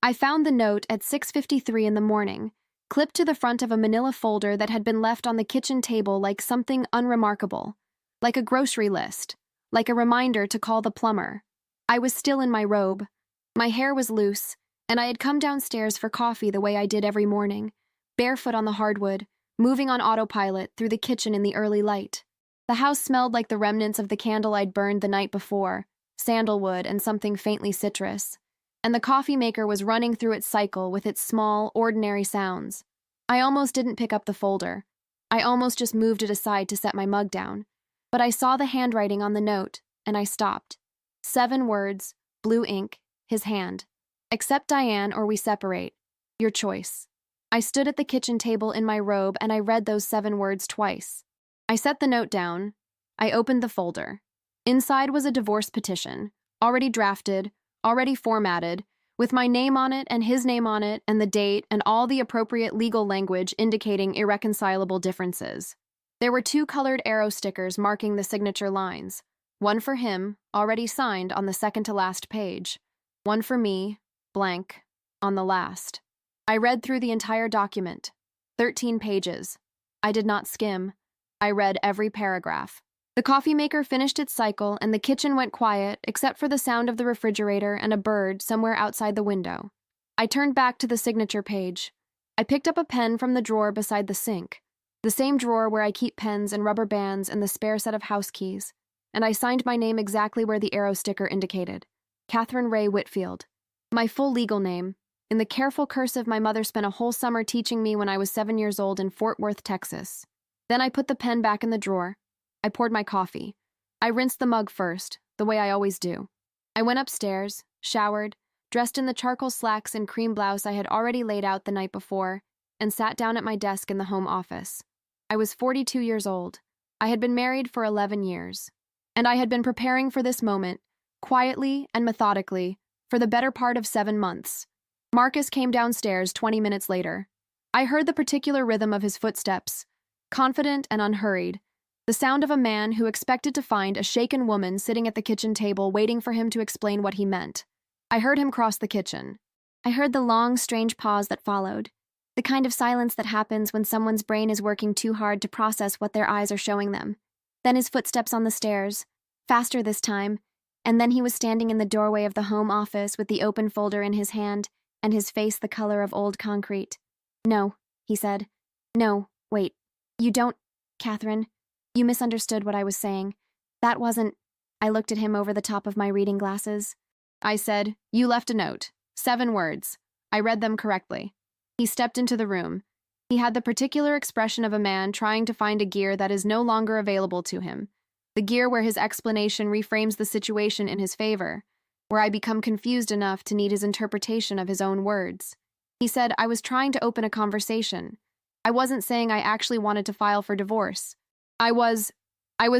I found the note at 6:53 in the morning, clipped to the front of a manila folder that had been left on the kitchen table like something unremarkable, like a grocery list, like a reminder to call the plumber. I was still in my robe. My hair was loose, and I had come downstairs for coffee the way I did every morning, barefoot on the hardwood, moving on autopilot through the kitchen in the early light. The house smelled like the remnants of the candle I'd burned the night before, sandalwood and something faintly citrus, and the coffee maker was running through its cycle with its small, ordinary sounds. I almost didn't pick up the folder. I almost just moved it aside to set my mug down. But I saw the handwriting on the note, and I stopped. 7 words, blue ink, his hand. Accept Diane or we separate. Your choice. I stood at the kitchen table in my robe and I read those 7 words twice. I set the note down. I opened the folder. Inside was a divorce petition, already drafted, already formatted, with my name on it and his name on it and the date and all the appropriate legal language indicating irreconcilable differences. There were 2 colored arrow stickers marking the signature lines. One for him, already signed on the second to last page. One for me, blank, on the last. I read through the entire document. 13 pages. I did not skim. I read every paragraph. The coffee maker finished its cycle and the kitchen went quiet except for the sound of the refrigerator and a bird somewhere outside the window. I turned back to the signature page. I picked up a pen from the drawer beside the sink, the same drawer where I keep pens and rubber bands and the spare set of house keys, and I signed my name exactly where the arrow sticker indicated. Catherine Ray Whitfield. My full legal name, in the careful cursive my mother spent a whole summer teaching me when I was 7 years old in Fort Worth, Texas. Then I put the pen back in the drawer. I poured my coffee. I rinsed the mug first, the way I always do. I went upstairs, showered, dressed in the charcoal slacks and cream blouse I had already laid out the night before, and sat down at my desk in the home office. I was 42 years old. I had been married for 11 years. And I had been preparing for this moment, quietly and methodically, for the better part of 7 months. Marcus came downstairs 20 minutes later. I heard the particular rhythm of his footsteps, confident and unhurried, the sound of a man who expected to find a shaken woman sitting at the kitchen table waiting for him to explain what he meant. I heard him cross the kitchen. I heard the long, strange pause that followed, the kind of silence that happens when someone's brain is working too hard to process what their eyes are showing them. Then his footsteps on the stairs, faster this time, and then he was standing in the doorway of the home office with the open folder in his hand and his face the color of old concrete. "No," he said. "No, wait. You don't, Catherine. You misunderstood what I was saying. That wasn't—" I looked at him over the top of my reading glasses. I said, "You left a note. 7 words. I read them correctly." He stepped into the room. He had the particular expression of a man trying to find a gear that is no longer available to him. The gear where his explanation reframes the situation in his favor, where I become confused enough to need his interpretation of his own words. He said, "I was trying to open a conversation. I wasn't saying I actually wanted to file for divorce. I was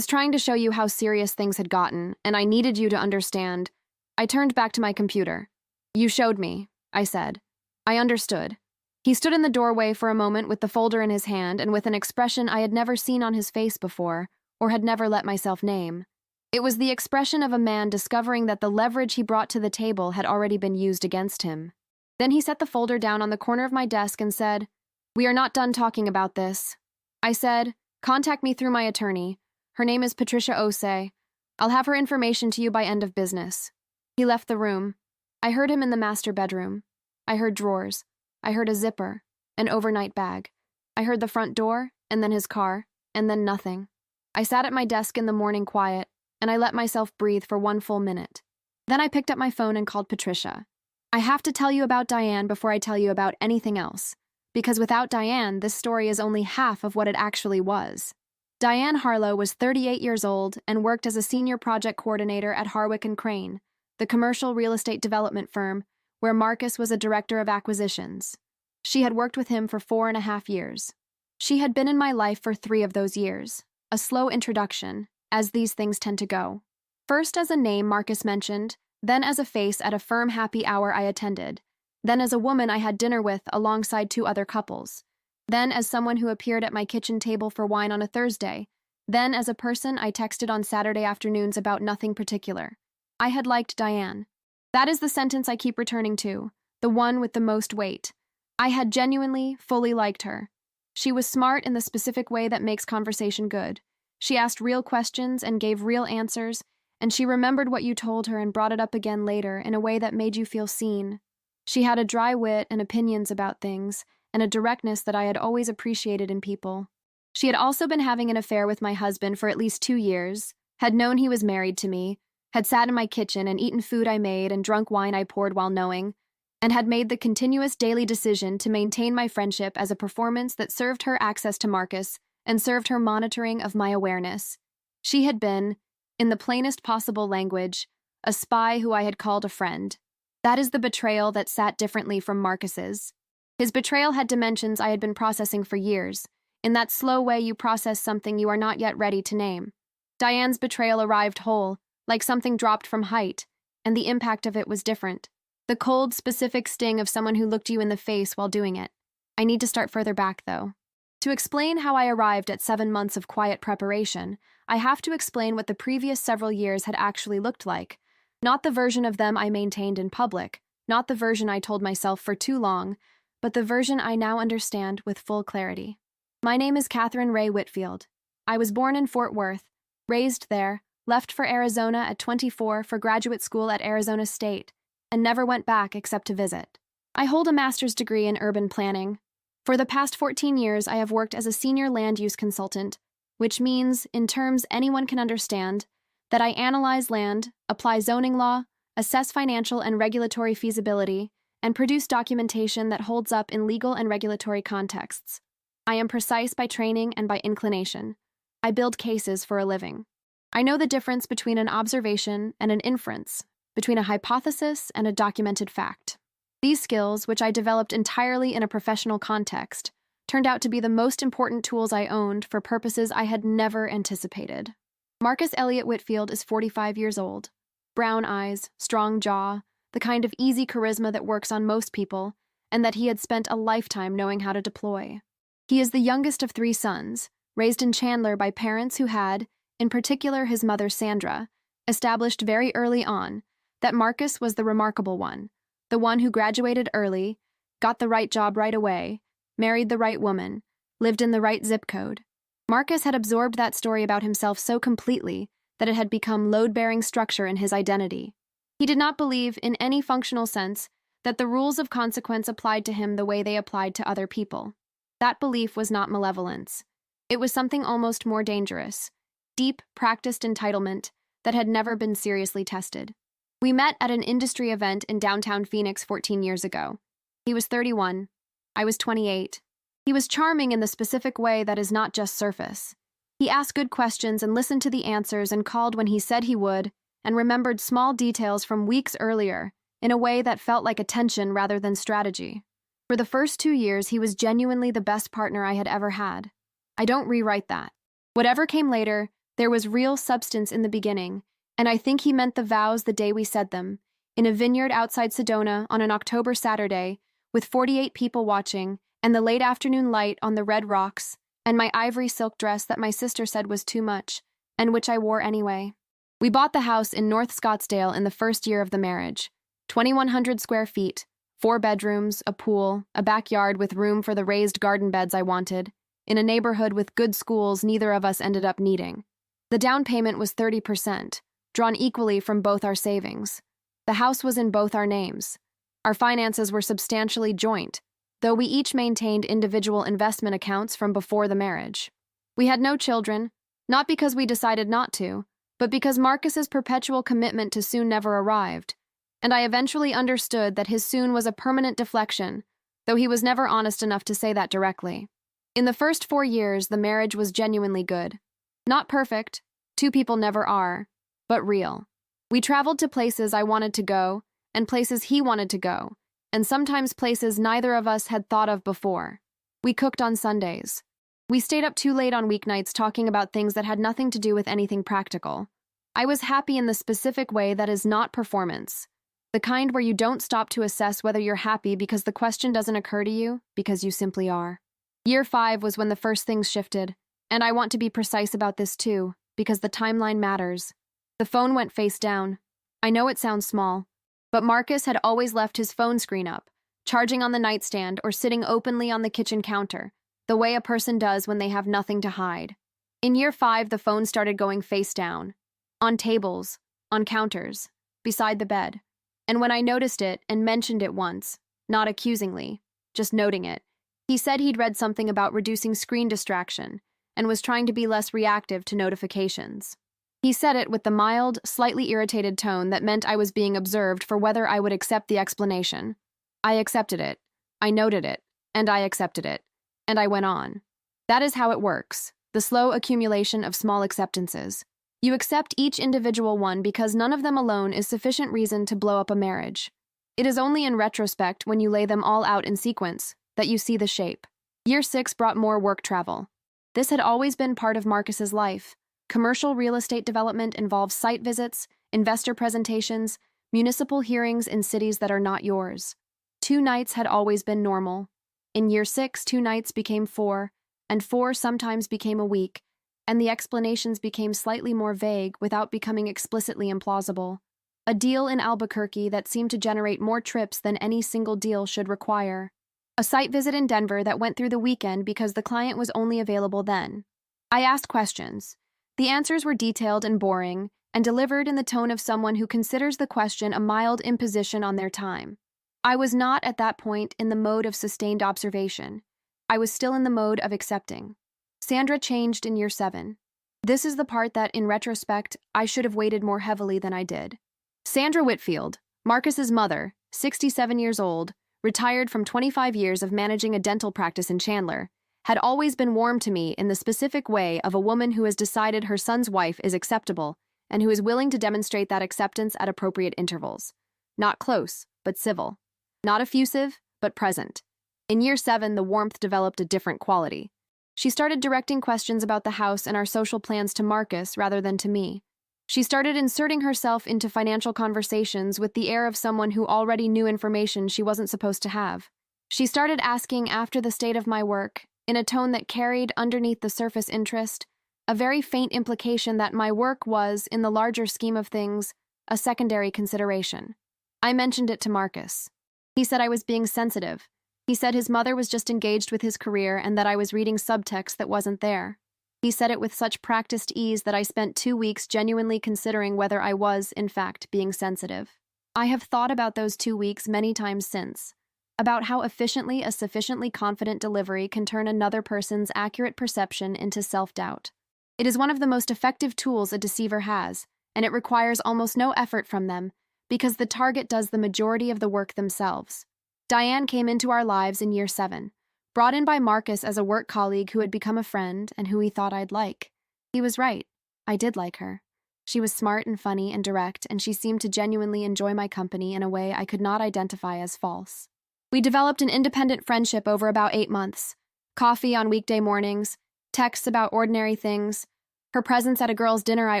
trying to show you how serious things had gotten, and I needed you to understand." I turned back to my computer. "You showed me," I said. I understood. He stood in the doorway for a moment with the folder in his hand and with an expression I had never seen on his face before, or had never let myself name. It was the expression of a man discovering that the leverage he brought to the table had already been used against him. Then he set the folder down on the corner of my desk and said, "We are not done talking about this." I said, "Contact me through my attorney. Her name is Patricia Osei. I'll have her information to you by end of business." He left the room. I heard him in the master bedroom. I heard drawers. I heard a zipper, an overnight bag. I heard the front door, and then his car, and then nothing. I sat at my desk in the morning quiet, and I let myself breathe for 1 full minute. Then I picked up my phone and called Patricia. I have to tell you about Diane before I tell you about anything else, because without Diane, this story is only half of what it actually was. Diane Harlow was 38 years old and worked as a senior project coordinator at Harwick & Crane, the commercial real estate development firm where Marcus was a director of acquisitions. She had worked with him for 4.5 years. She had been in my life for 3 of those years, a slow introduction, as these things tend to go. First as a name Marcus mentioned, then as a face at a firm happy hour I attended, then as a woman I had dinner with alongside 2 other couples, then as someone who appeared at my kitchen table for wine on a Thursday, then as a person I texted on Saturday afternoons about nothing particular. I had liked Diane. That is the sentence I keep returning to, the one with the most weight. I had genuinely, fully liked her. She was smart in the specific way that makes conversation good. She asked real questions and gave real answers, and she remembered what you told her and brought it up again later in a way that made you feel seen. She had a dry wit and opinions about things, and a directness that I had always appreciated in people. She had also been having an affair with my husband for at least 2 years, had known he was married to me, had sat in my kitchen and eaten food I made and drunk wine I poured while knowing, and had made the continuous daily decision to maintain my friendship as a performance that served her access to Marcus and served her monitoring of my awareness. She had been, in the plainest possible language, a spy who I had called a friend. That is the betrayal that sat differently from Marcus's. His betrayal had dimensions I had been processing for years, in that slow way you process something you are not yet ready to name. Diane's betrayal arrived whole, like something dropped from height, and the impact of it was different. The cold, specific sting of someone who looked you in the face while doing it. I need to start further back, though. To explain how I arrived at 7 months of quiet preparation, I have to explain what the previous several years had actually looked like. Not the version of them I maintained in public, not the version I told myself for too long, but the version I now understand with full clarity. My name is Catherine Ray Whitfield. I was born in Fort Worth, raised there, left for Arizona at 24 for graduate school at Arizona State, and never went back except to visit. I hold a master's degree in urban planning. For the past 14 years, I have worked as a senior land use consultant, which means, in terms anyone can understand, that I analyze land, apply zoning law, assess financial and regulatory feasibility, and produce documentation that holds up in legal and regulatory contexts. I am precise by training and by inclination. I build cases for a living. I know the difference between an observation and an inference, between a hypothesis and a documented fact. These skills, which I developed entirely in a professional context, turned out to be the most important tools I owned for purposes I had never anticipated. Marcus Elliott Whitfield is 45 years old. Brown eyes, strong jaw, the kind of easy charisma that works on most people, and that he had spent a lifetime knowing how to deploy. He is the youngest of 3 sons, raised in Chandler by parents who had, in particular his mother Sandra, established very early on that Marcus was the remarkable one, the one who graduated early, got the right job right away, married the right woman, lived in the right zip code. Marcus had absorbed that story about himself so completely that it had become load-bearing structure in his identity. He did not believe, in any functional sense, that the rules of consequence applied to him the way they applied to other people. That belief was not malevolence. It was something almost more dangerous, deep, practiced entitlement that had never been seriously tested. We met at an industry event in downtown Phoenix 14 years ago. He was 31. I was 28. He was charming in the specific way that is not just surface. He asked good questions and listened to the answers and called when he said he would, and remembered small details from weeks earlier in a way that felt like attention rather than strategy. For the first 2 years, he was genuinely the best partner I had ever had. I don't rewrite that. Whatever came later, there was real substance in the beginning, and I think he meant the vows the day we said them, in a vineyard outside Sedona on an October Saturday, with 48 people watching, and the late afternoon light on the red rocks, and my ivory silk dress that my sister said was too much, and which I wore anyway. We bought the house in North Scottsdale in the first year of the marriage. 2,100 square feet, 4 bedrooms, a pool, a backyard with room for the raised garden beds I wanted, in a neighborhood with good schools neither of us ended up needing. The down payment was 30%, drawn equally from both our savings. The house was in both our names. Our finances were substantially joint, though we each maintained individual investment accounts from before the marriage. We had no children, not because we decided not to, but because Marcus's perpetual commitment to soon never arrived, and I eventually understood that his soon was a permanent deflection, though he was never honest enough to say that directly. In the first 4 years, the marriage was genuinely good. Not perfect, 2 people never are, but real. We traveled to places I wanted to go, and places he wanted to go, and sometimes places neither of us had thought of before. We cooked on Sundays. We stayed up too late on weeknights talking about things that had nothing to do with anything practical. I was happy in the specific way that is not performance. The kind where you don't stop to assess whether you're happy because the question doesn't occur to you, because you simply are. Year 5 was when the first things shifted, and I want to be precise about this too, because the timeline matters. The phone went face down. I know it sounds small, But Marcus had always left his phone screen up, charging on the nightstand or sitting openly on the kitchen counter, the way a person does when they have nothing to hide. In year 5, the phone started going face down, on tables, on counters, beside the bed. And when I noticed it and mentioned it once, not accusingly, just noting it, he said he'd read something about reducing screen distraction and was trying to be less reactive to notifications. He said it with the mild, slightly irritated tone that meant I was being observed for whether I would accept the explanation. I accepted it. I noted it. And I accepted it. And I went on. That is how it works, the slow accumulation of small acceptances. You accept each individual one because none of them alone is sufficient reason to blow up a marriage. It is only in retrospect, when you lay them all out in sequence, that you see the shape. Year 6 brought more work travel. This had always been part of Marcus's life. Commercial real estate development involves site visits, investor presentations, municipal hearings in cities that are not yours. 2 nights had always been normal. In year 6, 2 nights became 4, and 4 sometimes became a week, and the explanations became slightly more vague without becoming explicitly implausible. A deal in Albuquerque that seemed to generate more trips than any single deal should require. A site visit in Denver that went through the weekend because the client was only available then. I asked questions. The answers were detailed and boring, and delivered in the tone of someone who considers the question a mild imposition on their time. I was not at that point in the mode of sustained observation. I was still in the mode of accepting. Sandra changed in year 7. This is the part that, in retrospect, I should have weighted more heavily than I did. Sandra Whitfield, Marcus's mother, 67 years old, retired from 25 years of managing a dental practice in Chandler, had always been warm to me in the specific way of a woman who has decided her son's wife is acceptable and who is willing to demonstrate that acceptance at appropriate intervals. Not close, but civil. Not effusive, but present. In year 7, the warmth developed a different quality. She started directing questions about the house and our social plans to Marcus rather than to me. She started inserting herself into financial conversations with the air of someone who already knew information she wasn't supposed to have. She started asking after the state of my work, in a tone that carried, underneath the surface interest, a very faint implication that my work was, in the larger scheme of things, a secondary consideration. I mentioned it to Marcus. He said I was being sensitive. He said his mother was just engaged with his career and that I was reading subtext that wasn't there. He said it with such practiced ease that I spent 2 weeks genuinely considering whether I was, in fact, being sensitive. I have thought about those 2 weeks many times since, about how efficiently a sufficiently confident delivery can turn another person's accurate perception into self-doubt. It is one of the most effective tools a deceiver has, and it requires almost no effort from them, because the target does the majority of the work themselves. Diane came into our lives in year 7, brought in by Marcus as a work colleague who had become a friend and who he thought I'd like. He was right. I did like her. She was smart and funny and direct, and she seemed to genuinely enjoy my company in a way I could not identify as false. We developed an independent friendship over about 8 months. Coffee on weekday mornings, texts about ordinary things, her presence at a girls' dinner I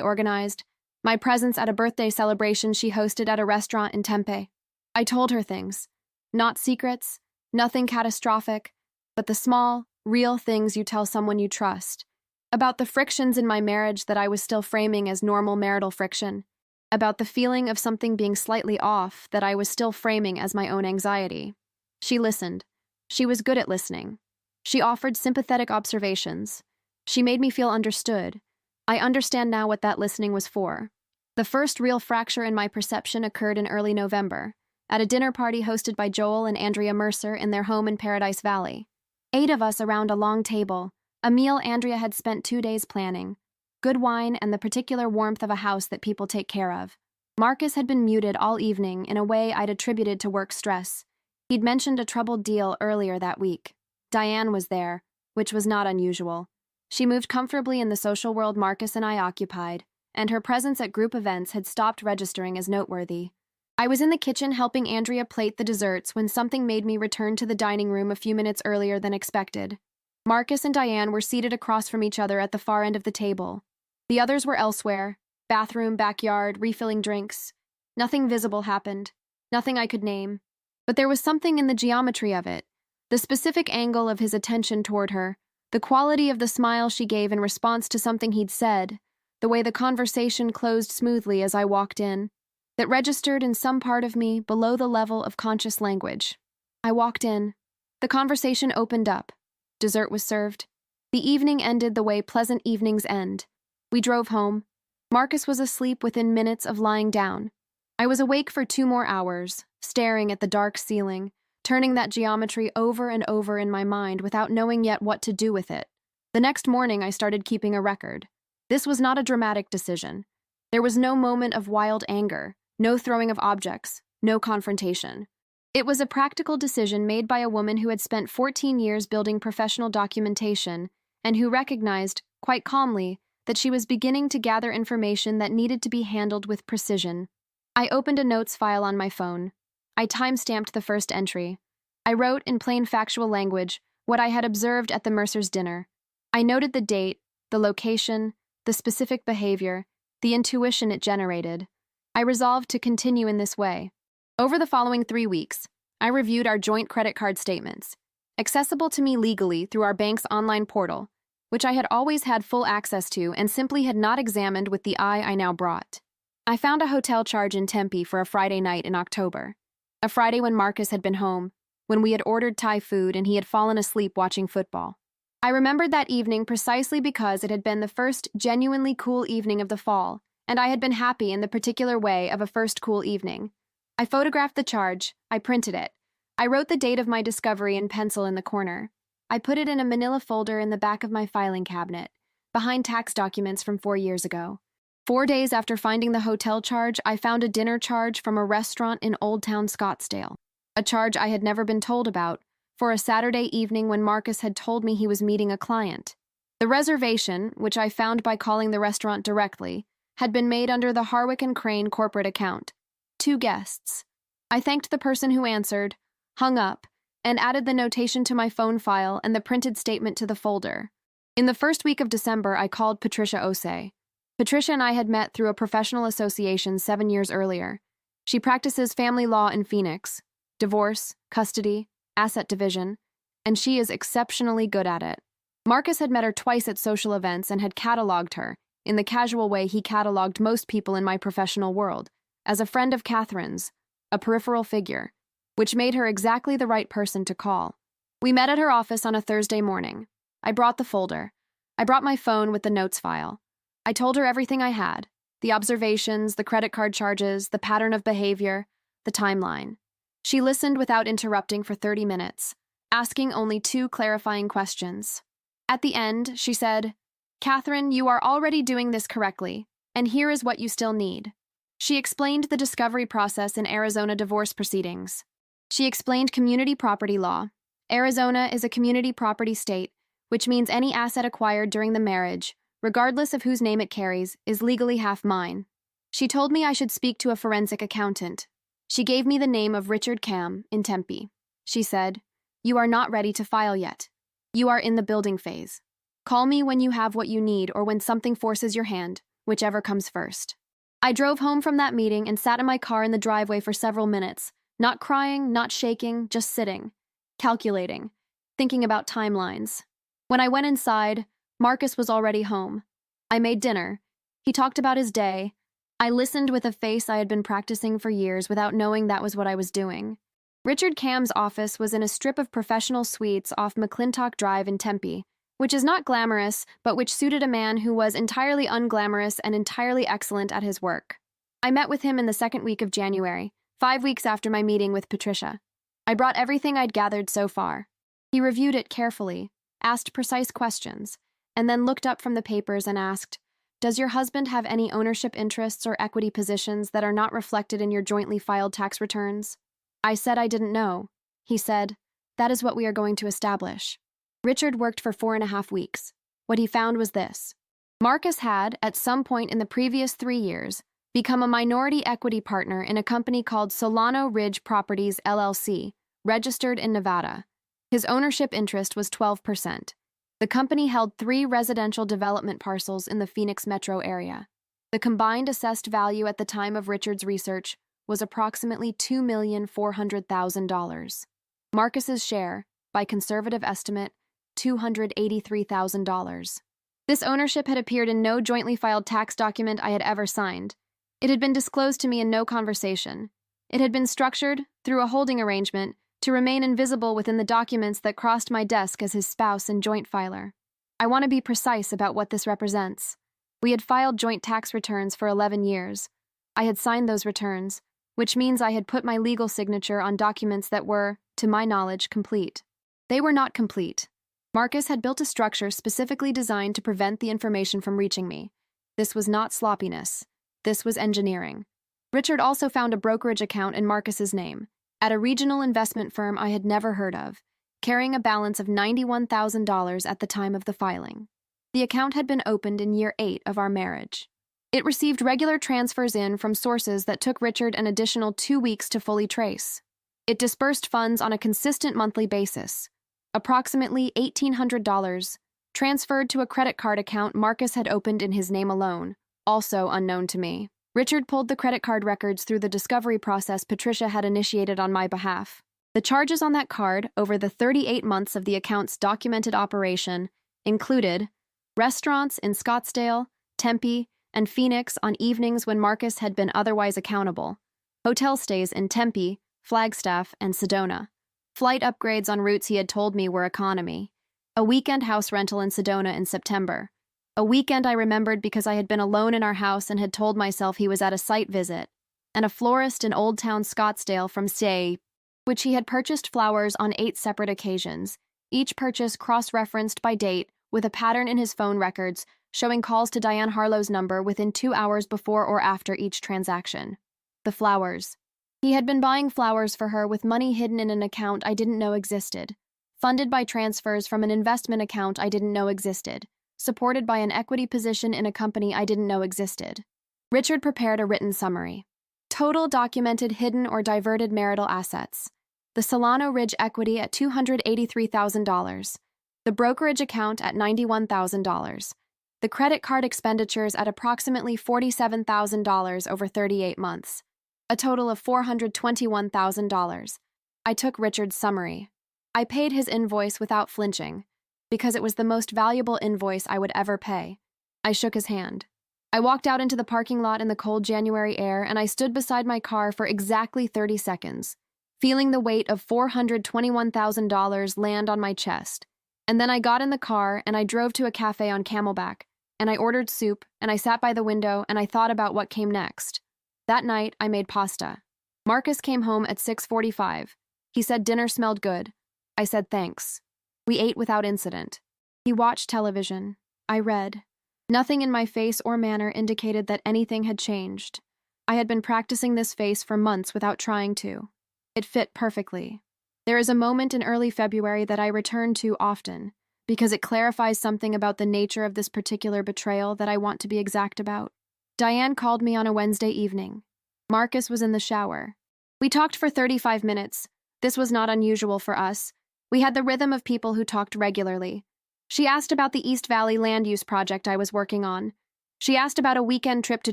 organized, my presence at a birthday celebration she hosted at a restaurant in Tempe. I told her things. Not secrets, nothing catastrophic, but the small, real things you tell someone you trust. About the frictions in my marriage that I was still framing as normal marital friction. About the feeling of something being slightly off that I was still framing as my own anxiety. She listened. She was good at listening. She offered sympathetic observations. She made me feel understood. I understand now what that listening was for. The first real fracture in my perception occurred in early November, at a dinner party hosted by Joel and Andrea Mercer in their home in Paradise Valley. 8 of us around a long table, a meal Andrea had spent 2 days planning, good wine and the particular warmth of a house that people take care of. Marcus had been muted all evening in a way I'd attributed to work stress. He'd mentioned a troubled deal earlier that week. Diane was there, which was not unusual. She moved comfortably in the social world Marcus and I occupied, and her presence at group events had stopped registering as noteworthy. I was in the kitchen helping Andrea plate the desserts when something made me return to the dining room a few minutes earlier than expected. Marcus and Diane were seated across from each other at the far end of the table. The others were elsewhere, bathroom, backyard, refilling drinks. Nothing visible happened, nothing I could name. But there was something in the geometry of it, the specific angle of his attention toward her, the quality of the smile she gave in response to something he'd said, the way the conversation closed smoothly as I walked in. that registered in some part of me below the level of conscious language. I walked in. The conversation opened up. Dessert was served. The evening ended the way pleasant evenings end. We drove home. Marcus was asleep within minutes of lying down. I was awake for 2 more hours, staring at the dark ceiling, turning that geometry over and over in my mind without knowing yet what to do with it. The next morning, I started keeping a record. This was not a dramatic decision. There was no moment of wild anger, no throwing of objects, no confrontation. It was a practical decision made by a woman who had spent 14 years building professional documentation and who recognized, quite calmly, that she was beginning to gather information that needed to be handled with precision. I opened a notes file on my phone. I time-stamped the first entry. I wrote, in plain factual language, what I had observed at the Mercer's dinner. I noted the date, the location, the specific behavior, the intuition it generated. I resolved to continue in this way. Over the following 3 weeks, I reviewed our joint credit card statements, accessible to me legally through our bank's online portal, which I had always had full access to and simply had not examined with the eye I now brought. I found a hotel charge in Tempe for a Friday night in October, a Friday when Marcus had been home, when we had ordered Thai food and he had fallen asleep watching football. I remembered that evening precisely because it had been the first genuinely cool evening of the fall, and I had been happy in the particular way of a first cool evening. I photographed the charge, I printed it. I wrote the date of my discovery in pencil in the corner. I put it in a manila folder in the back of my filing cabinet, behind tax documents from 4 years ago. 4 days after finding the hotel charge, I found a dinner charge from a restaurant in Old Town Scottsdale, a charge I had never been told about, for a Saturday evening when Marcus had told me he was meeting a client. The reservation, which I found by calling the restaurant directly, had been made under the Harwick and Crane corporate account. 2 guests. I thanked the person who answered, hung up, and added the notation to my phone file and the printed statement to the folder. In the first week of December, I called Patricia Osei. Patricia and I had met through a professional association 7 years earlier. She practices family law in Phoenix, divorce, custody, asset division, and she is exceptionally good at it. Marcus had met her twice at social events and had cataloged her, in the casual way he cataloged most people in my professional world, as a friend of Catherine's, a peripheral figure, which made her exactly the right person to call. We met at her office on a Thursday morning. I brought the folder. I brought my phone with the notes file. I told her everything I had, the observations, the credit card charges, the pattern of behavior, the timeline. She listened without interrupting for 30 minutes, asking only 2 clarifying questions. At the end, she said, "Catherine, you are already doing this correctly, and here is what you still need." She explained the discovery process in Arizona divorce proceedings. She explained community property law. Arizona is a community property state, which means any asset acquired during the marriage, regardless of whose name it carries, is legally half mine. She told me I should speak to a forensic accountant. She gave me the name of Richard Cam in Tempe. She said, "You are not ready to file yet. You are in the building phase. Call me when you have what you need or when something forces your hand, whichever comes first." I drove home from that meeting and sat in my car in the driveway for several minutes, not crying, not shaking, just sitting, calculating, thinking about timelines. When I went inside, Marcus was already home. I made dinner. He talked about his day. I listened with a face I had been practicing for years without knowing that was what I was doing. Richard Cam's office was in a strip of professional suites off McClintock Drive in Tempe, which is not glamorous, but which suited a man who was entirely unglamorous and entirely excellent at his work. I met with him in the second week of January, 5 weeks after my meeting with Patricia. I brought everything I'd gathered so far. He reviewed it carefully, asked precise questions, and then looked up from the papers and asked, "Does your husband have any ownership interests or equity positions that are not reflected in your jointly filed tax returns?" I said I didn't know. He said, "That is what we are going to establish." Richard worked for 4.5 weeks. What he found was this. Marcus had, at some point in the previous 3 years, become a minority equity partner in a company called Solano Ridge Properties, LLC, registered in Nevada. His ownership interest was 12%. The company held 3 residential development parcels in the Phoenix metro area. The combined assessed value at the time of Richard's research was approximately $2,400,000. Marcus's share, by conservative estimate, $283,000. This ownership had appeared in no jointly filed tax document I had ever signed. It had been disclosed to me in no conversation. It had been structured, through a holding arrangement, to remain invisible within the documents that crossed my desk as his spouse and joint filer. I want to be precise about what this represents. We had filed joint tax returns for 11 years. I had signed those returns, which means I had put my legal signature on documents that were, to my knowledge, complete. They were not complete. Marcus had built a structure specifically designed to prevent the information from reaching me. This was not sloppiness. This was engineering. Richard also found a brokerage account in Marcus's name, at a regional investment firm I had never heard of, carrying a balance of $91,000 at the time of the filing. The account had been opened in year 8 of our marriage. It received regular transfers in from sources that took Richard an additional 2 weeks to fully trace. It disbursed funds on a consistent monthly basis, approximately $1,800, transferred to a credit card account Marcus had opened in his name alone, also unknown to me. Richard pulled the credit card records through the discovery process Patricia had initiated on my behalf. The charges on that card over the 38 months of the account's documented operation included restaurants in Scottsdale, Tempe, and Phoenix on evenings when Marcus had been otherwise accountable, hotel stays in Tempe, Flagstaff, and Sedona, flight upgrades on routes he had told me were economy, a weekend house rental in Sedona in September, a weekend I remembered because I had been alone in our house and had told myself he was at a site visit, and a florist in Old Town Scottsdale from say, which he had purchased flowers on 8 separate occasions, each purchase cross-referenced by date with a pattern in his phone records showing calls to Diane Harlow's number within 2 hours before or after each transaction. The flowers. He had been buying flowers for her with money hidden in an account I didn't know existed, funded by transfers from an investment account I didn't know existed, supported by an equity position in a company I didn't know existed. Richard prepared a written summary. Total documented hidden or diverted marital assets. The Solano Ridge equity at $283,000. The brokerage account at $91,000. The credit card expenditures at approximately $47,000 over 38 months. A total of $421,000. I took Richard's summary. I paid his invoice without flinching, because it was the most valuable invoice I would ever pay. I shook his hand. I walked out into the parking lot in the cold January air, and I stood beside my car for exactly 30 seconds, feeling the weight of $421,000 land on my chest. And then I got in the car, and I drove to a cafe on Camelback, and I ordered soup, and I sat by the window, and I thought about what came next. That night, I made pasta. Marcus came home at 6:45. He said dinner smelled good. I said thanks. We ate without incident. He watched television. I read. Nothing in my face or manner indicated that anything had changed. I had been practicing this face for months without trying to. It fit perfectly. There is a moment in early February that I return to often, because it clarifies something about the nature of this particular betrayal that I want to be exact about. Diane called me on a Wednesday evening. Marcus was in the shower. We talked for 35 minutes. This was not unusual for us. We had the rhythm of people who talked regularly. She asked about the East Valley land use project I was working on. She asked about a weekend trip to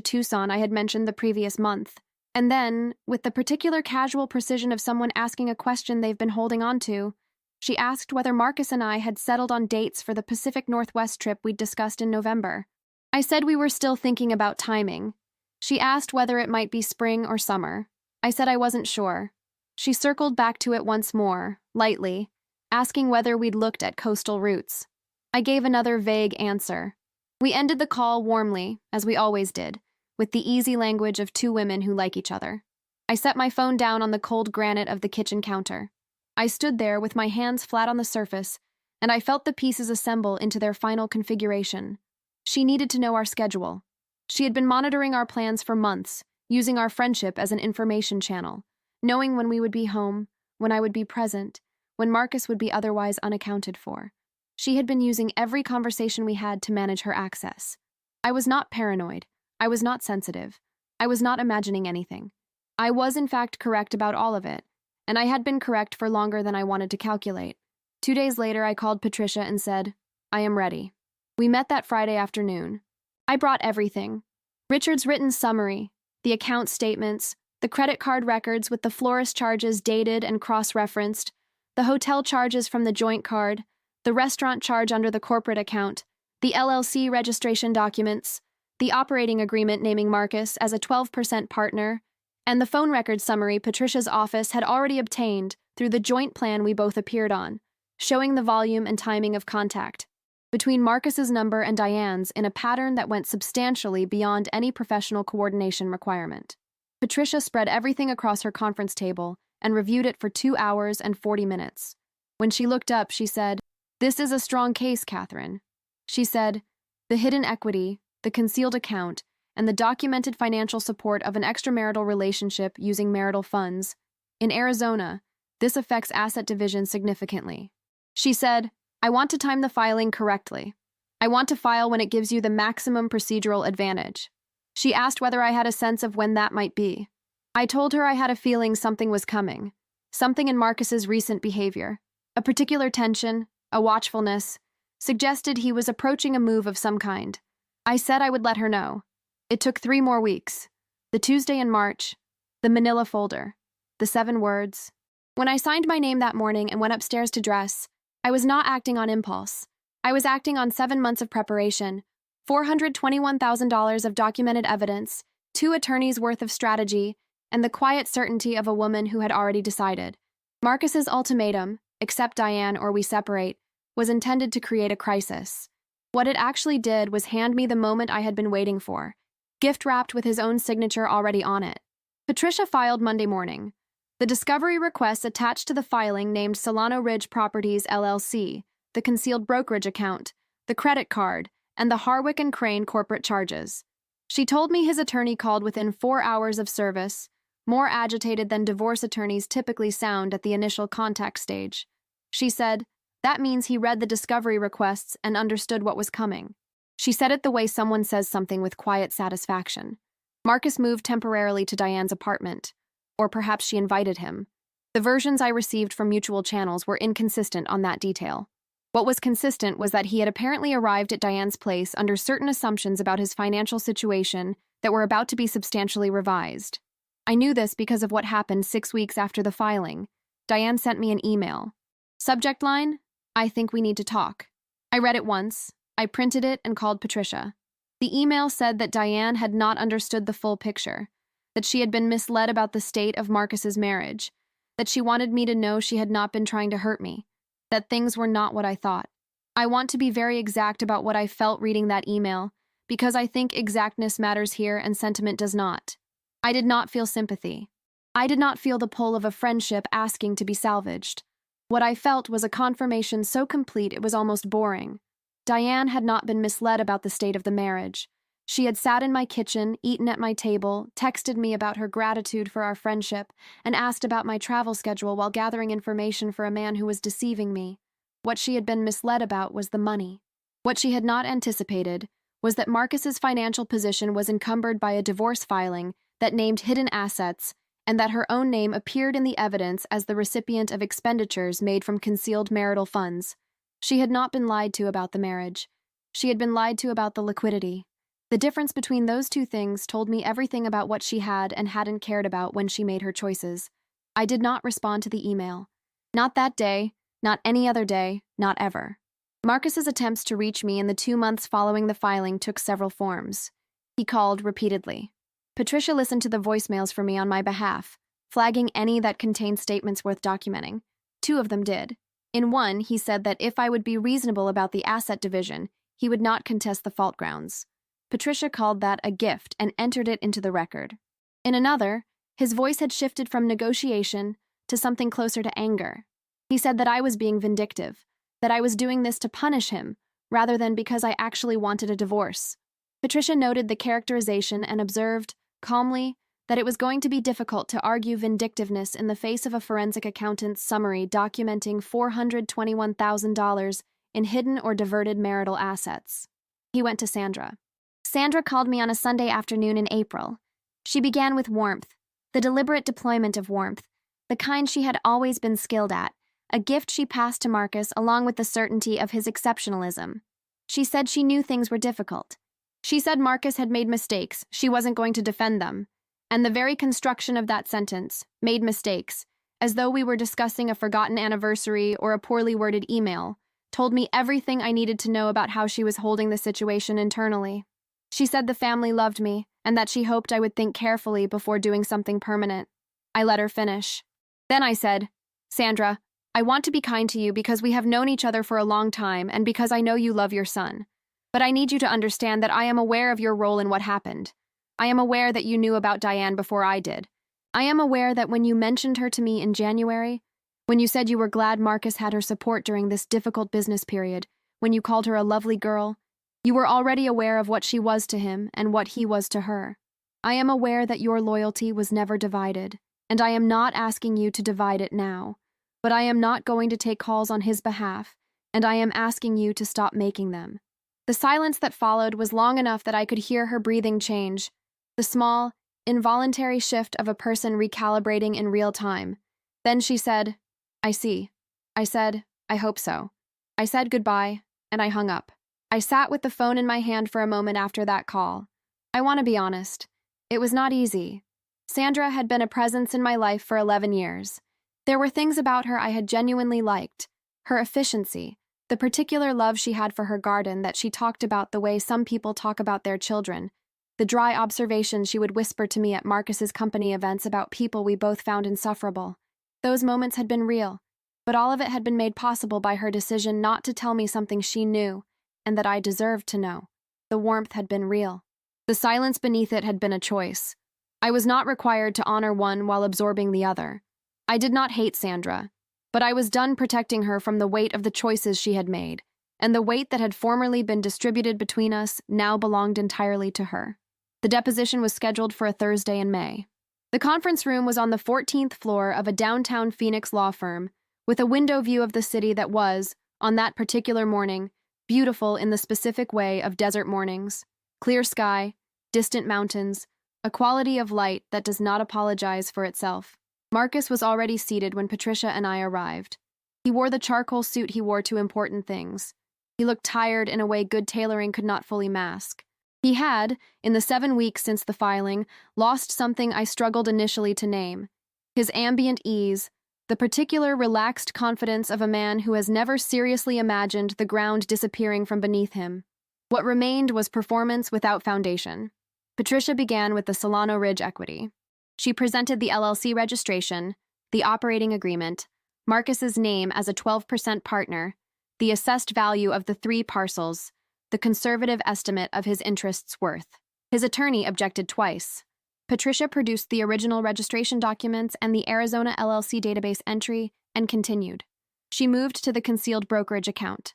Tucson I had mentioned the previous month. And then, with the particular casual precision of someone asking a question they've been holding on to, she asked whether Marcus and I had settled on dates for the Pacific Northwest trip we'd discussed in November. I said we were still thinking about timing. She asked whether it might be spring or summer. I said I wasn't sure. She circled back to it once more, lightly, asking whether we'd looked at coastal routes. I gave another vague answer. We ended the call warmly, as we always did, with the easy language of two women who like each other. I set my phone down on the cold granite of the kitchen counter. I stood there with my hands flat on the surface, and I felt the pieces assemble into their final configuration. She needed to know our schedule. She had been monitoring our plans for months, using our friendship as an information channel, knowing when we would be home, when I would be present, when Marcus would be otherwise unaccounted for. She had been using every conversation we had to manage her access. I was not paranoid. I was not sensitive. I was not imagining anything. I was, in fact, correct about all of it, and I had been correct for longer than I wanted to calculate. 2 days later, I called Patricia and said, I am ready. We met that Friday afternoon. I brought everything. Richard's written summary, the account statements, the credit card records with the florist charges dated and cross-referenced, the hotel charges from the joint card, the restaurant charge under the corporate account, the LLC registration documents, the operating agreement naming Marcus as a 12% partner, and the phone record summary Patricia's office had already obtained through the joint plan we both appeared on, showing the volume and timing of contact between Marcus's number and Diane's in a pattern that went substantially beyond any professional coordination requirement. Patricia spread everything across her conference table and reviewed it for 2 hours and 40 minutes. When she looked up, she said, "This is a strong case, Catherine." She said, "The hidden equity, the concealed account, and the documented financial support of an extramarital relationship using marital funds. In Arizona, this affects asset division significantly." She said, "I want to time the filing correctly. I want to file when it gives you the maximum procedural advantage." She asked whether I had a sense of when that might be. I told her I had a feeling something was coming, something in Marcus's recent behavior, a particular tension, a watchfulness, suggested he was approaching a move of some kind. I said I would let her know. It took 3 more weeks. The Tuesday in March, the manila folder, the 7 words. When I signed my name that morning and went upstairs to dress, I was not acting on impulse. I was acting on 7 months of preparation, $421,000 of documented evidence, 2 attorneys' worth of strategy, and the quiet certainty of a woman who had already decided. Marcus's ultimatum, accept Diane or we separate, was intended to create a crisis. What it actually did was hand me the moment I had been waiting for, gift-wrapped with his own signature already on it. Patricia filed Monday morning. The discovery request attached to the filing named Solano Ridge Properties, LLC, the concealed brokerage account, the credit card, and the Harwick and Crane corporate charges. She told me his attorney called within 4 hours of service, more agitated than divorce attorneys typically sound at the initial contact stage. She said, that means he read the discovery requests and understood what was coming. She said it the way someone says something with quiet satisfaction. Marcus moved temporarily to Diane's apartment. Or perhaps she invited him. The versions I received from mutual channels were inconsistent on that detail. What was consistent was that he had apparently arrived at Diane's place under certain assumptions about his financial situation that were about to be substantially revised. I knew this because of what happened 6 weeks after the filing. Diane sent me an email. Subject line, "I think we need to talk." I read it once. I printed it and called Patricia. The email said that Diane had not understood the full picture, that she had been misled about the state of Marcus's marriage, that she wanted me to know she had not been trying to hurt me, that things were not what I thought. I want to be very exact about what I felt reading that email, because I think exactness matters here and sentiment does not. I did not feel sympathy. I did not feel the pull of a friendship asking to be salvaged. What I felt was a confirmation so complete it was almost boring. Diane had not been misled about the state of the marriage. She had sat in my kitchen, eaten at my table, texted me about her gratitude for our friendship, and asked about my travel schedule while gathering information for a man who was deceiving me. What she had been misled about was the money. What she had not anticipated was that Marcus's financial position was encumbered by a divorce filing that named hidden assets, and that her own name appeared in the evidence as the recipient of expenditures made from concealed marital funds. She had not been lied to about the marriage. She had been lied to about the liquidity. The difference between those 2 things told me everything about what she had and hadn't cared about when she made her choices. I did not respond to the email. Not that day, not any other day, not ever. Marcus's attempts to reach me in the 2 months following the filing took several forms. He called repeatedly. Patricia listened to the voicemails for me on my behalf, flagging any that contained statements worth documenting. 2 of them did. In one, he said that if I would be reasonable about the asset division, he would not contest the fault grounds. Patricia called that a gift and entered it into the record. In another, his voice had shifted from negotiation to something closer to anger. He said that I was being vindictive, that I was doing this to punish him, rather than because I actually wanted a divorce. Patricia noted the characterization and observed, calmly, that it was going to be difficult to argue vindictiveness in the face of a forensic accountant's summary documenting $421,000 in hidden or diverted marital assets. He went to Sandra. Sandra called me on a Sunday afternoon in April. She began with warmth, the deliberate deployment of warmth, the kind she had always been skilled at, a gift she passed to Marcus along with the certainty of his exceptionalism. She said she knew things were difficult. She said Marcus had made mistakes, she wasn't going to defend them. And the very construction of that sentence, made mistakes, as though we were discussing a forgotten anniversary or a poorly worded email, told me everything I needed to know about how she was holding the situation internally. She said the family loved me and that she hoped I would think carefully before doing something permanent. I let her finish. Then I said, Sandra, I want to be kind to you because we have known each other for a long time and because I know you love your son. But I need you to understand that I am aware of your role in what happened. I am aware that you knew about Diane before I did. I am aware that when you mentioned her to me in January, when you said you were glad Marcus had her support during this difficult business period, when you called her a lovely girl, you were already aware of what she was to him and what he was to her. I am aware that your loyalty was never divided, and I am not asking you to divide it now. But I am not going to take calls on his behalf, and I am asking you to stop making them. The silence that followed was long enough that I could hear her breathing change, the small, involuntary shift of a person recalibrating in real time. Then she said, I see. I said, I hope so. I said goodbye, and I hung up. I sat with the phone in my hand for a moment after that call. I want to be honest. It was not easy. Sandra had been a presence in my life for 11 years. There were things about her I had genuinely liked. Her efficiency, the particular love she had for her garden that she talked about the way some people talk about their children, the dry observations she would whisper to me at Marcus's company events about people we both found insufferable. Those moments had been real, but all of it had been made possible by her decision not to tell me something she knew and that I deserved to know. The warmth had been real. The silence beneath it had been a choice. I was not required to honor one while absorbing the other. I did not hate Sandra, but I was done protecting her from the weight of the choices she had made, and the weight that had formerly been distributed between us now belonged entirely to her. The deposition was scheduled for a Thursday in May. The conference room was on the 14th floor of a downtown Phoenix law firm, with a window view of the city that was, on that particular morning, beautiful in the specific way of desert mornings. Clear sky, distant mountains, a quality of light that does not apologize for itself. Marcus was already seated when Patricia and I arrived. He wore the charcoal suit he wore to important things. He looked tired in a way good tailoring could not fully mask. He had, in the 7 weeks since the filing, lost something I struggled initially to name. His ambient ease, the particular relaxed confidence of a man who has never seriously imagined the ground disappearing from beneath him. What remained was performance without foundation. Patricia began with the Solano Ridge equity. She presented the LLC registration, the operating agreement, Marcus's name as a 12% partner, the assessed value of the 3 parcels, the conservative estimate of his interests' worth. His attorney objected twice. Patricia produced the original registration documents and the Arizona LLC database entry and continued. She moved to the concealed brokerage account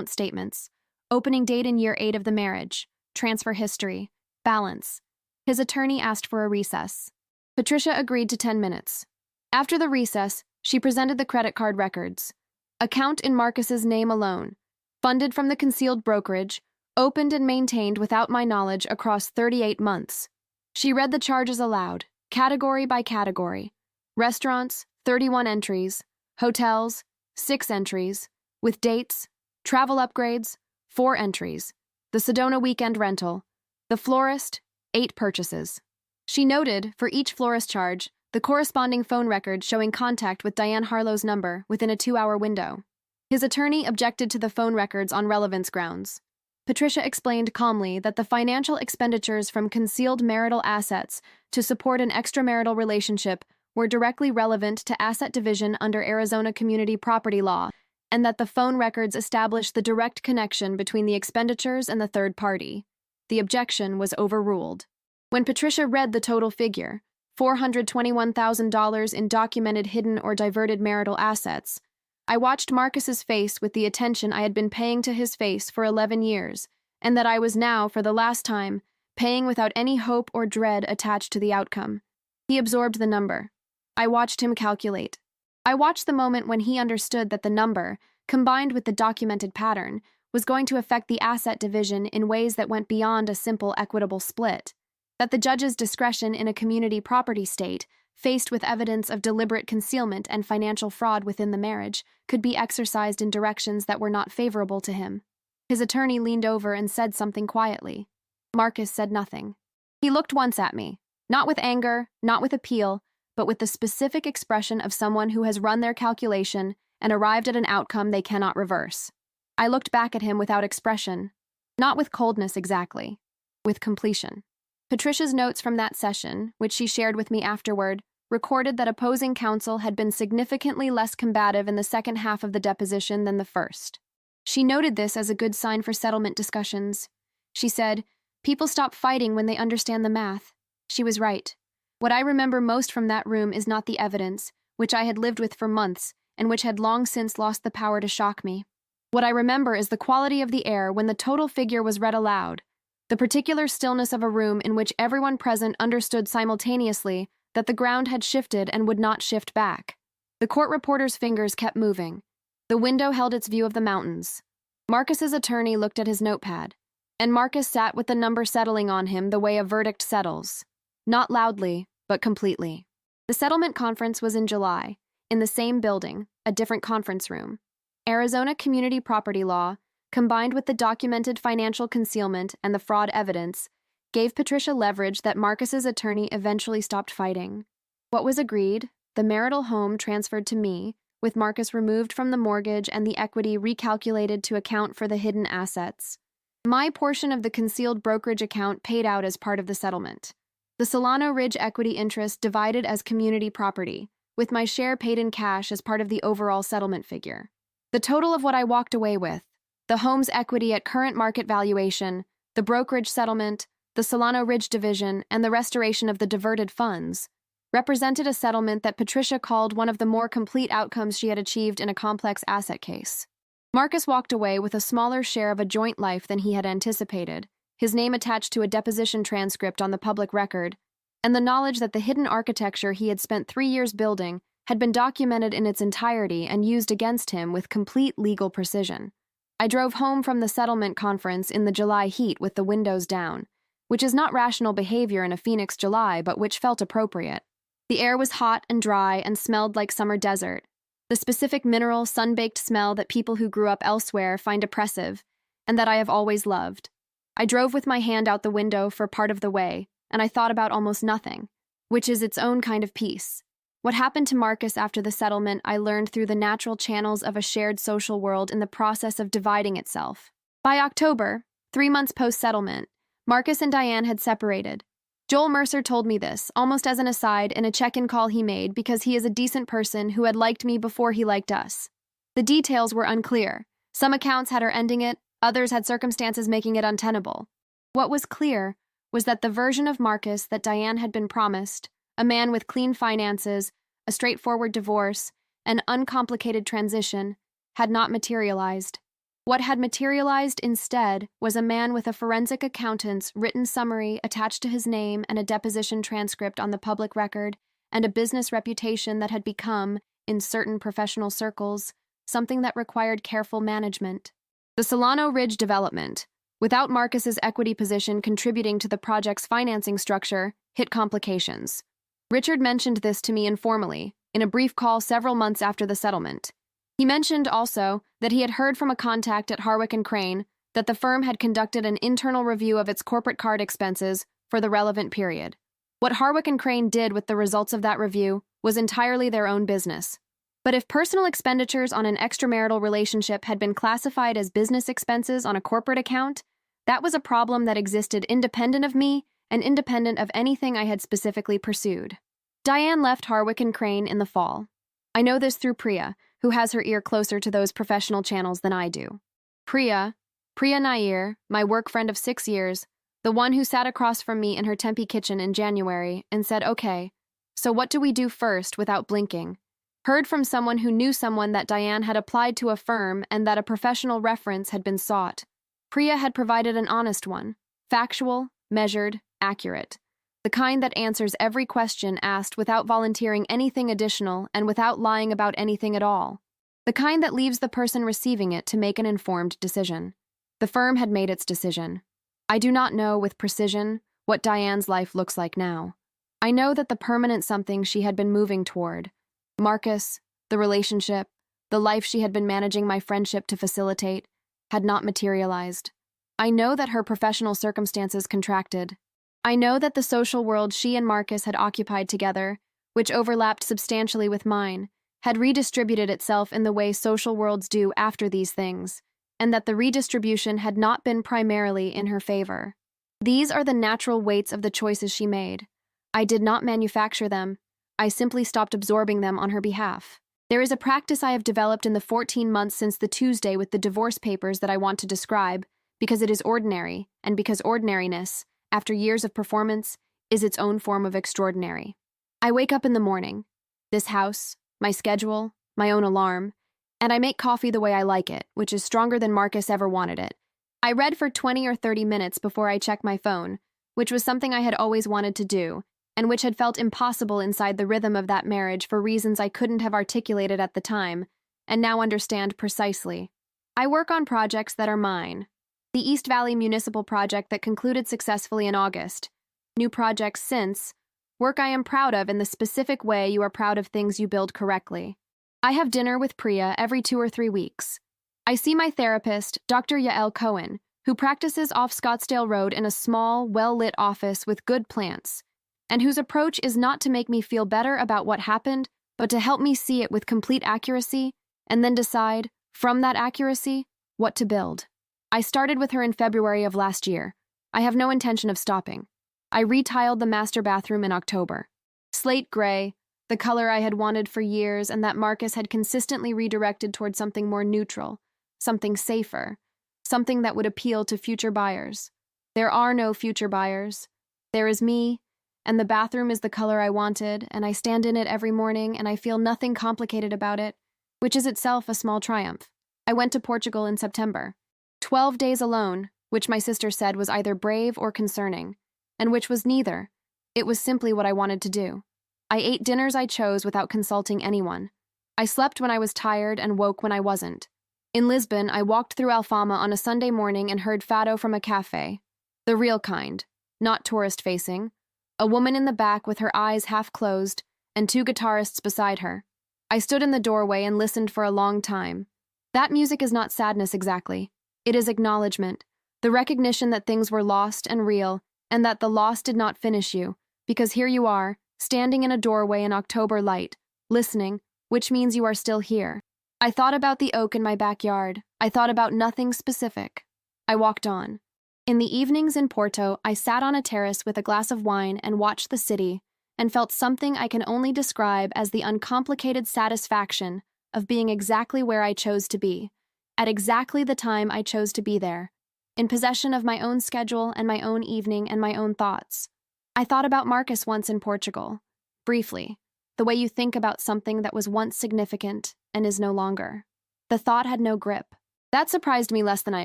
statements, opening date in year 8 of the marriage, transfer history, balance. His attorney asked for a recess. Patricia agreed to 10 minutes. After the recess, she presented the credit card records. Account in Marcus's name alone, funded from the concealed brokerage, opened and maintained without my knowledge across 38 months. She read the charges aloud, category by category. Restaurants, 31 entries. Hotels, 6 entries. With dates, travel upgrades, 4 entries. The Sedona weekend rental. The florist, 8 purchases. She noted, for each florist charge, the corresponding phone record showing contact with Diane Harlow's number within a 2-hour window. His attorney objected to the phone records on relevance grounds. Patricia explained calmly that the financial expenditures from concealed marital assets to support an extramarital relationship were directly relevant to asset division under Arizona community property law, and that the phone records established the direct connection between the expenditures and the third party. The objection was overruled. When Patricia read the total figure, $421,000 in documented hidden or diverted marital assets, I watched Marcus's face with the attention I had been paying to his face for 11 years, and that I was now, for the last time, paying without any hope or dread attached to the outcome. He absorbed the number. I watched him calculate. I watched the moment when he understood that the number, combined with the documented pattern, was going to affect the asset division in ways that went beyond a simple equitable split. That the judge's discretion in a community property state, faced with evidence of deliberate concealment and financial fraud within the marriage, could be exercised in directions that were not favorable to him. His attorney leaned over and said something quietly. Marcus said nothing. He looked once at me, not with anger, not with appeal, but with the specific expression of someone who has run their calculation and arrived at an outcome they cannot reverse. I looked back at him without expression, not with coldness exactly. with completion. Patricia's notes from that session, which she shared with me afterward, recorded that opposing counsel had been significantly less combative in the second half of the deposition than the first. She noted this as a good sign for settlement discussions. She said, "People stop fighting when they understand the math." She was right. What I remember most from that room is not the evidence, which I had lived with for months and which had long since lost the power to shock me. What I remember is the quality of the air when the total figure was read aloud, the particular stillness of a room in which everyone present understood simultaneously that the ground had shifted and would not shift back. The court reporter's fingers kept moving. The window held its view of the mountains. Marcus's attorney looked at his notepad, and Marcus sat with the number settling on him the way a verdict settles. Not loudly, but completely. The settlement conference was in July, in the same building, a different conference room. Arizona community property law, combined with the documented financial concealment and the fraud evidence, gave Patricia leverage that Marcus's attorney eventually stopped fighting. What was agreed, the marital home transferred to me, with Marcus removed from the mortgage and the equity recalculated to account for the hidden assets. My portion of the concealed brokerage account paid out as part of the settlement. The Solano Ridge equity interest divided as community property, with my share paid in cash as part of the overall settlement figure. The total of what I walked away with, the home's equity at current market valuation, the brokerage settlement, the Solano Ridge division, and the restoration of the diverted funds, represented a settlement that Patricia called one of the more complete outcomes she had achieved in a complex asset case. Marcus walked away with a smaller share of a joint life than he had anticipated, his name attached to a deposition transcript on the public record, and the knowledge that the hidden architecture he had spent 3 years building had been documented in its entirety and used against him with complete legal precision. I drove home from the settlement conference in the July heat with the windows down, which is not rational behavior in a Phoenix July, but which felt appropriate. The air was hot and dry and smelled like summer desert, the specific mineral, sun-baked smell that people who grew up elsewhere find oppressive, and that I have always loved. I drove with my hand out the window for part of the way, and I thought about almost nothing, which is its own kind of peace. What happened to Marcus after the settlement I learned through the natural channels of a shared social world in the process of dividing itself. By October, 3 months post-settlement, Marcus and Diane had separated. Joel Mercer told me this, almost as an aside, in a check-in call he made because he is a decent person who had liked me before he liked us. The details were unclear. Some accounts had her ending it, others had circumstances making it untenable. What was clear was that the version of Marcus that Diane had been promised, a man with clean finances, a straightforward divorce, an uncomplicated transition, had not materialized. What had materialized instead was a man with a forensic accountant's written summary attached to his name and a deposition transcript on the public record, and a business reputation that had become, in certain professional circles, something that required careful management. The Solano Ridge development, without Marcus's equity position contributing to the project's financing structure, hit complications. Richard mentioned this to me informally, in a brief call several months after the settlement. He mentioned also that he had heard from a contact at Harwick & Crane that the firm had conducted an internal review of its corporate card expenses for the relevant period. What Harwick & Crane did with the results of that review was entirely their own business. But if personal expenditures on an extramarital relationship had been classified as business expenses on a corporate account, that was a problem that existed independent of me and independent of anything I had specifically pursued. Diane left Harwick & Crane in the fall. I know this through Priya, who has her ear closer to those professional channels than I do. Priya Nair, my work friend of 6 years, the one who sat across from me in her Tempe kitchen in January and said, "Okay, so what do we do first?" without blinking. Heard from someone who knew someone that Diane had applied to a firm and that a professional reference had been sought. Priya had provided an honest one, factual, measured, accurate. The kind that answers every question asked without volunteering anything additional and without lying about anything at all. The kind that leaves the person receiving it to make an informed decision. The firm had made its decision. I do not know with precision what Diane's life looks like now. I know that the permanent something she had been moving toward, Marcus, the relationship, the life she had been managing my friendship to facilitate, had not materialized. I know that her professional circumstances contracted. I know that the social world she and Marcus had occupied together, which overlapped substantially with mine, had redistributed itself in the way social worlds do after these things, and that the redistribution had not been primarily in her favor. These are the natural weights of the choices she made. I did not manufacture them. I simply stopped absorbing them on her behalf. There is a practice I have developed in the 14 months since the Tuesday with the divorce papers that I want to describe, because it is ordinary, and because ordinariness, after years of performance, is its own form of extraordinary. I wake up in the morning. This house, my schedule, my own alarm, and I make coffee the way I like it, which is stronger than Marcus ever wanted it. I read for 20 or 30 minutes before I check my phone, which was something I had always wanted to do, and which had felt impossible inside the rhythm of that marriage for reasons I couldn't have articulated at the time, and now understand precisely. I work on projects that are mine. The East Valley Municipal Project that concluded successfully in August. New projects since. Work I am proud of in the specific way you are proud of things you build correctly. I have dinner with Priya every 2 or 3 weeks. I see my therapist, Dr. Yael Cohen, who practices off Scottsdale Road in a small, well-lit office with good plants, and whose approach is not to make me feel better about what happened, but to help me see it with complete accuracy, and then decide, from that accuracy, what to build. I started with her in February of last year. I have no intention of stopping. I retiled the master bathroom in October. Slate gray, the color I had wanted for years and that Marcus had consistently redirected toward something more neutral, something safer, something that would appeal to future buyers. There are no future buyers. There is me, and the bathroom is the color I wanted, and I stand in it every morning and I feel nothing complicated about it, which is itself a small triumph. I went to Portugal in September. 12 days alone, which my sister said was either brave or concerning, and which was neither. It was simply what I wanted to do. I ate dinners I chose without consulting anyone. I slept when I was tired and woke when I wasn't. In Lisbon, I walked through Alfama on a Sunday morning and heard fado from a cafe. The real kind, not tourist-facing. A woman in the back with her eyes half closed and 2 guitarists beside her. I stood in the doorway and listened for a long time. That music is not sadness exactly. It is acknowledgement, the recognition that things were lost and real, and that the loss did not finish you, because here you are, standing in a doorway in October light, listening, which means you are still here. I thought about the oak in my backyard. I thought about nothing specific. I walked on. In the evenings in Porto, I sat on a terrace with a glass of wine and watched the city, and felt something I can only describe as the uncomplicated satisfaction of being exactly where I chose to be, at exactly the time I chose to be there, in possession of my own schedule and my own evening and my own thoughts. I thought about Marcus once in Portugal, briefly, the way you think about something that was once significant and is no longer. The thought had no grip. That surprised me less than I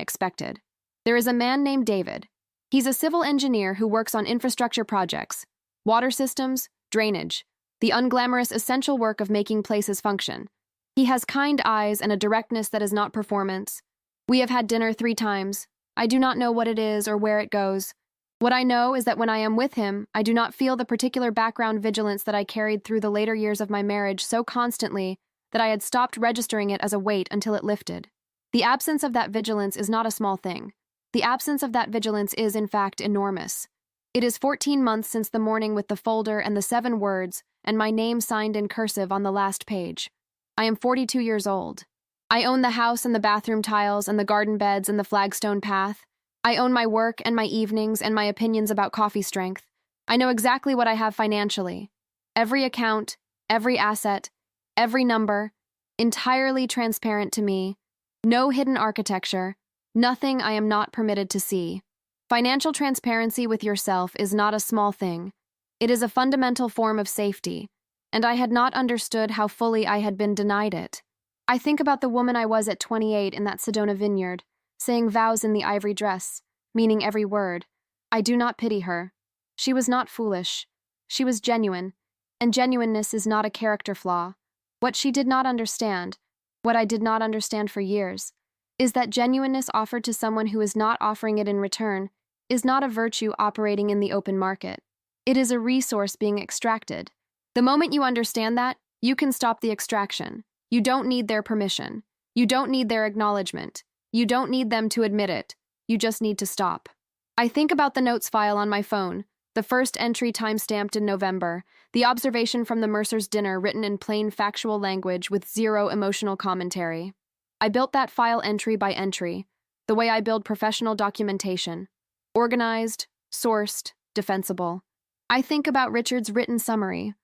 expected. There is a man named David. He's a civil engineer who works on infrastructure projects, water systems, drainage, the unglamorous essential work of making places function. He has kind eyes and a directness that is not performance. We have had dinner 3 times. I do not know what it is or where it goes. What I know is that when I am with him, I do not feel the particular background vigilance that I carried through the later years of my marriage so constantly that I had stopped registering it as a weight until it lifted. The absence of that vigilance is not a small thing. The absence of that vigilance is, in fact, enormous. It is 14 months since the morning with the folder and the 7 words, and my name signed in cursive on the last page. I am 42 years old. I own the house and the bathroom tiles and the garden beds and the flagstone path. I own my work and my evenings and my opinions about coffee strength. I know exactly what I have financially. Every account, every asset, every number, entirely transparent to me. No hidden architecture, nothing I am not permitted to see. Financial transparency with yourself is not a small thing. It is a fundamental form of safety, and I had not understood how fully I had been denied it. I think about the woman I was at 28 in that Sedona vineyard, saying vows in the ivory dress, meaning every word. I do not pity her. She was not foolish. She was genuine, and genuineness is not a character flaw. What she did not understand, what I did not understand for years, is that genuineness offered to someone who is not offering it in return is not a virtue operating in the open market. It is a resource being extracted. The moment you understand that, you can stop the extraction. You don't need their permission. You don't need their acknowledgement. You don't need them to admit it. You just need to stop. I think about the notes file on my phone, the first entry time-stamped in November, the observation from the Mercer's dinner written in plain factual language with 0 emotional commentary. I built that file entry by entry, the way I build professional documentation. Organized, sourced, defensible. I think about Richard's written summary,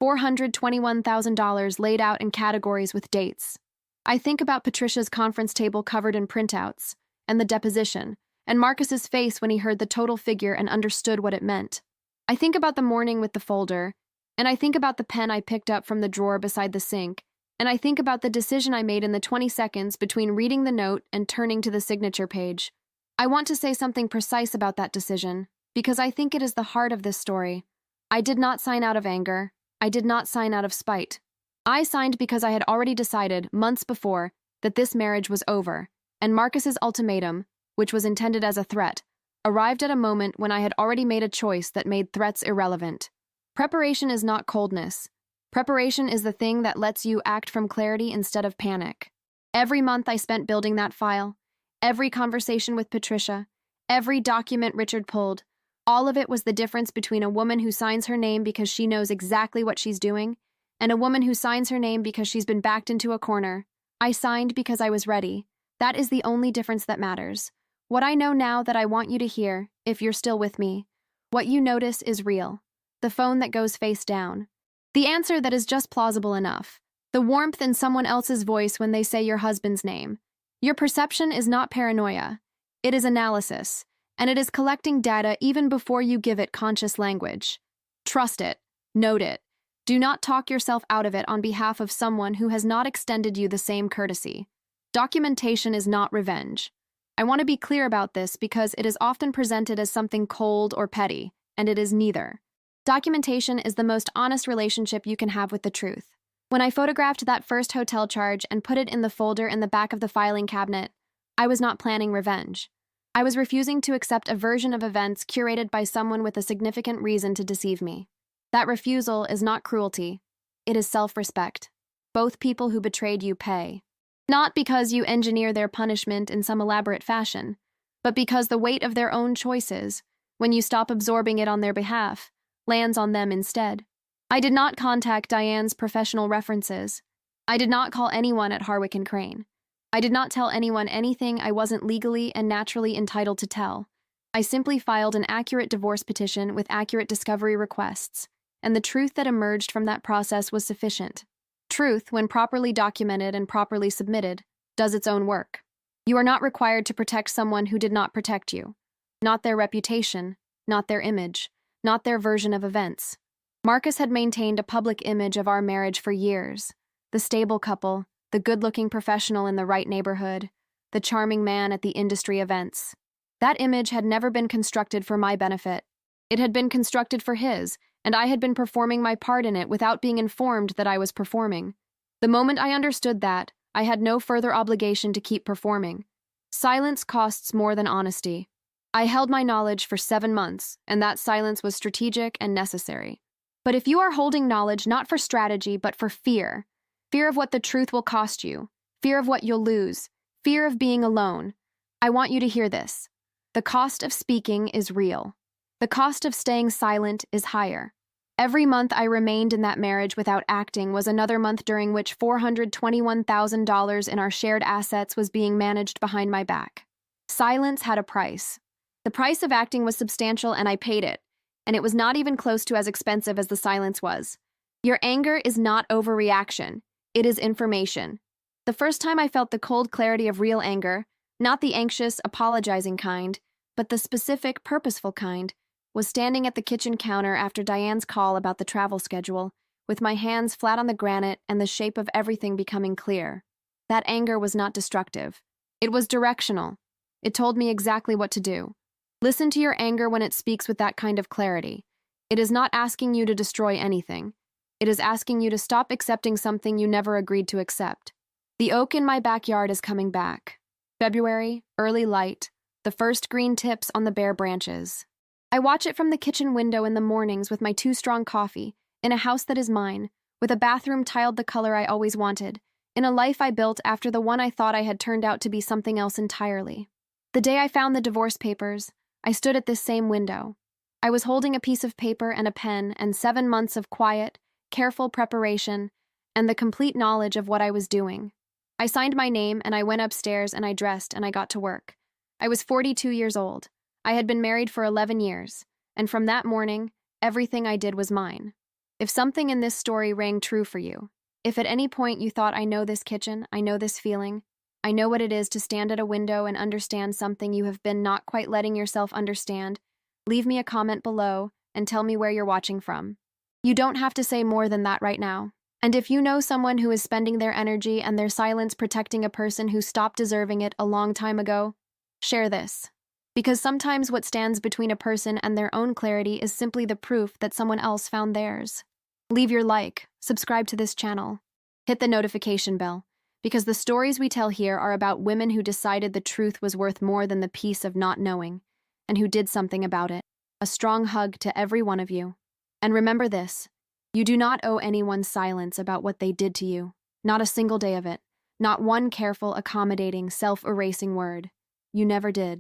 $421,000 laid out in categories with dates. I think about Patricia's conference table covered in printouts, and the deposition, and Marcus's face when he heard the total figure and understood what it meant. I think about the morning with the folder, and I think about the pen I picked up from the drawer beside the sink, and I think about the decision I made in the 20 seconds between reading the note and turning to the signature page. I want to say something precise about that decision, because I think it is the heart of this story. I did not sign out of anger. I did not sign out of spite. I signed because I had already decided, months before, that this marriage was over, and Marcus's ultimatum, which was intended as a threat, arrived at a moment when I had already made a choice that made threats irrelevant. Preparation is not coldness. Preparation is the thing that lets you act from clarity instead of panic. Every month I spent building that file, every conversation with Patricia, every document Richard pulled, all of it was the difference between a woman who signs her name because she knows exactly what she's doing and a woman who signs her name because she's been backed into a corner. I signed because I was ready. That is the only difference that matters. What I know now that I want you to hear, if you're still with me, what you notice is real. The phone that goes face down. The answer that is just plausible enough. The warmth in someone else's voice when they say your husband's name. Your perception is not paranoia. It is analysis, and it is collecting data even before you give it conscious language. Trust it. Note it. Do not talk yourself out of it on behalf of someone who has not extended you the same courtesy. Documentation is not revenge. I want to be clear about this because it is often presented as something cold or petty, and it is neither. Documentation is the most honest relationship you can have with the truth. When I photographed that first hotel charge and put it in the folder in the back of the filing cabinet, I was not planning revenge. I was refusing to accept a version of events curated by someone with a significant reason to deceive me. That refusal is not cruelty. It is self-respect. Both people who betrayed you pay. Not because you engineer their punishment in some elaborate fashion, but because the weight of their own choices, when you stop absorbing it on their behalf, lands on them instead. I did not contact Diane's professional references. I did not call anyone at Harwick and Crane. I did not tell anyone anything I wasn't legally and naturally entitled to tell. I simply filed an accurate divorce petition with accurate discovery requests, and the truth that emerged from that process was sufficient. Truth, when properly documented and properly submitted, does its own work. You are not required to protect someone who did not protect you. Not their reputation, not their image, not their version of events. Marcus had maintained a public image of our marriage for years. The stable couple, the good-looking professional in the right neighborhood, the charming man at the industry events. That image had never been constructed for my benefit. It had been constructed for his, and I had been performing my part in it without being informed that I was performing. The moment I understood that, I had no further obligation to keep performing. Silence costs more than honesty. I held my knowledge for 7 months, and that silence was strategic and necessary. But if you are holding knowledge not for strategy but for fear, fear of what the truth will cost you, fear of what you'll lose, fear of being alone, I want you to hear this. The cost of speaking is real. The cost of staying silent is higher. Every month I remained in that marriage without acting was another month during which $421,000 in our shared assets was being managed behind my back. Silence had a price. The price of acting was substantial and I paid it, and it was not even close to as expensive as the silence was. Your anger is not overreaction. It is information. The first time I felt the cold clarity of real anger, not the anxious, apologizing kind, but the specific, purposeful kind, was standing at the kitchen counter after Diane's call about the travel schedule, with my hands flat on the granite and the shape of everything becoming clear. That anger was not destructive. It was directional. It told me exactly what to do. Listen to your anger when it speaks with that kind of clarity. It is not asking you to destroy anything. It is asking you to stop accepting something you never agreed to accept. The oak in my backyard is coming back. February, early light, the first green tips on the bare branches. I watch it from the kitchen window in the mornings with my 2-strong coffee, in a house that is mine, with a bathroom tiled the color I always wanted, in a life I built after the one I thought I had turned out to be something else entirely. The day I found the divorce papers, I stood at this same window. I was holding a piece of paper and a pen and 7 months of quiet, careful preparation, and the complete knowledge of what I was doing. I signed my name and I went upstairs and I dressed and I got to work. I was 42 years old. I had been married for 11 years, and from that morning, everything I did was mine. If something in this story rang true for you, if at any point you thought, I know this kitchen, I know this feeling, I know what it is to stand at a window and understand something you have been not quite letting yourself understand, leave me a comment below and tell me where you're watching from. You don't have to say more than that right now. And if you know someone who is spending their energy and their silence protecting a person who stopped deserving it a long time ago, share this. Because sometimes what stands between a person and their own clarity is simply the proof that someone else found theirs. Leave your like, subscribe to this channel, hit the notification bell, because the stories we tell here are about women who decided the truth was worth more than the peace of not knowing, and who did something about it. A strong hug to every one of you. And remember this, you do not owe anyone silence about what they did to you. Not a single day of it. Not one careful, accommodating, self-erasing word. You never did.